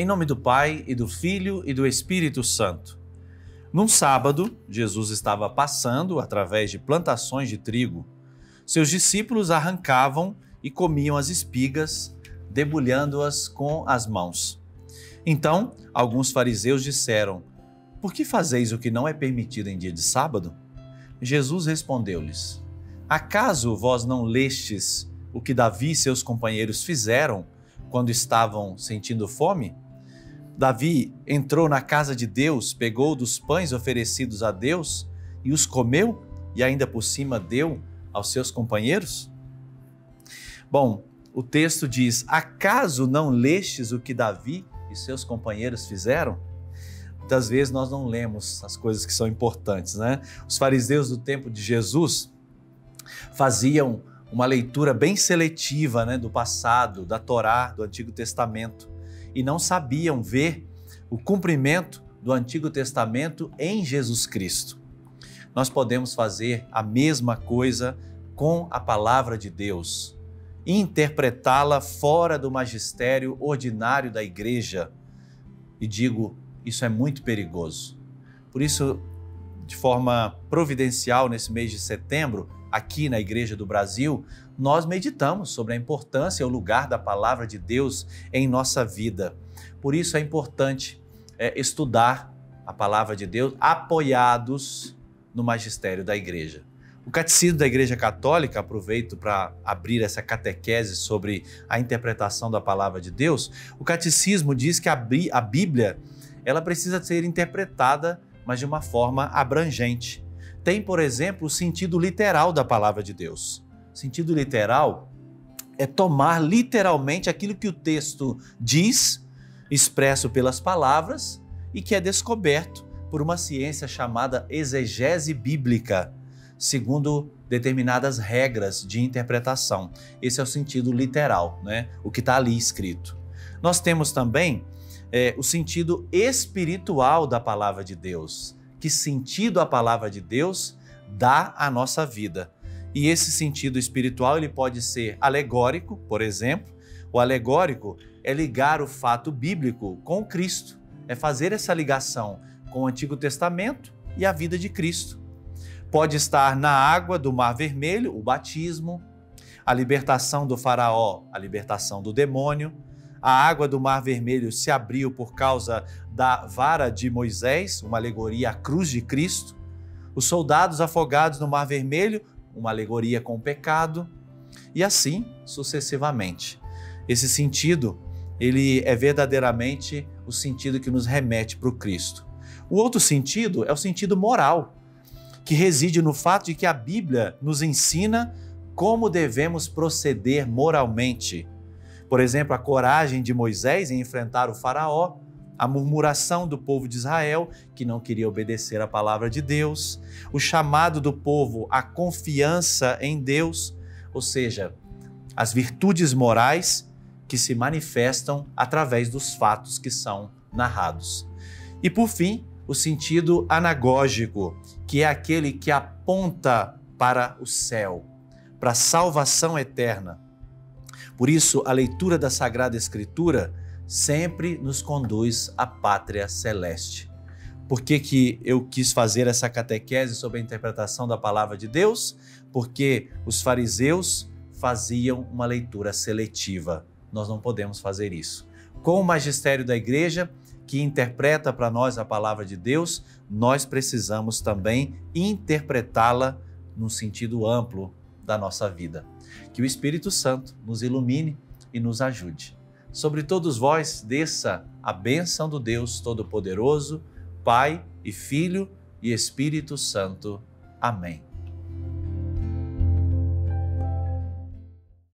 Em nome do Pai, e do Filho, e do Espírito Santo. Num sábado, Jesus estava passando através de plantações de trigo. Seus discípulos arrancavam e comiam as espigas, debulhando-as com as mãos. Então, alguns fariseus disseram: "Por que fazeis o que não é permitido em dia de sábado?" Jesus respondeu-lhes: "Acaso vós não lestes o que Davi e seus companheiros fizeram quando estavam sentindo fome? Davi entrou na casa de Deus, pegou dos pães oferecidos a Deus e os comeu, e ainda por cima deu aos seus companheiros?" Bom, o texto diz: "Acaso não lestes o que Davi e seus companheiros fizeram?" Muitas vezes nós não lemos as coisas que são importantes, né? Os fariseus do tempo de Jesus faziam uma leitura bem seletiva, né, do passado, da Torá, do Antigo Testamento, e não sabiam ver o cumprimento do Antigo Testamento em Jesus Cristo. Nós podemos fazer a mesma coisa com a palavra de Deus, interpretá-la fora do magistério ordinário da igreja. E digo, isso é muito perigoso. Por isso, de forma providencial, nesse mês de setembro, aqui na Igreja do Brasil, nós meditamos sobre a importância e o lugar da palavra de Deus em nossa vida. Por isso é importante estudar a palavra de Deus apoiados no magistério da igreja. O Catecismo da Igreja Católica, aproveito para abrir essa catequese sobre a interpretação da palavra de Deus. O Catecismo diz que a Bíblia ela precisa ser interpretada, mas de uma forma abrangente. Tem, por exemplo, o sentido literal da palavra de Deus. O sentido literal é tomar literalmente aquilo que o texto diz, expresso pelas palavras, e que é descoberto por uma ciência chamada exegese bíblica, segundo determinadas regras de interpretação. Esse é o sentido literal, né? O que está ali escrito. Nós temos também o sentido espiritual da palavra de Deus. Que sentido a palavra de Deus dá à nossa vida. E esse sentido espiritual ele pode ser alegórico, por exemplo. O alegórico é ligar o fato bíblico com Cristo, é fazer essa ligação com o Antigo Testamento e a vida de Cristo. Pode estar na água do Mar Vermelho, o batismo, a libertação do faraó, a libertação do demônio. A água do Mar Vermelho se abriu por causa da vara de Moisés, uma alegoria à cruz de Cristo. Os soldados afogados no Mar Vermelho, uma alegoria com o pecado. E assim sucessivamente. Esse sentido, ele é verdadeiramente o sentido que nos remete para o Cristo. O outro sentido é o sentido moral, que reside no fato de que a Bíblia nos ensina como devemos proceder moralmente. Por exemplo, a coragem de Moisés em enfrentar o faraó, a murmuração do povo de Israel, que não queria obedecer à palavra de Deus, o chamado do povo à confiança em Deus, ou seja, as virtudes morais que se manifestam através dos fatos que são narrados. E por fim, o sentido anagógico, que é aquele que aponta para o céu, para a salvação eterna. Por isso, a leitura da Sagrada Escritura sempre nos conduz à pátria celeste. Por que eu quis fazer essa catequese sobre a interpretação da palavra de Deus? Porque os fariseus faziam uma leitura seletiva. Nós não podemos fazer isso. Com o magistério da igreja, que interpreta para nós a palavra de Deus, nós precisamos também interpretá-la num sentido amplo da nossa vida. Que o Espírito Santo nos ilumine e nos ajude. Sobre todos vós, desça a bênção do Deus Todo-Poderoso, Pai e Filho e Espírito Santo. Amém.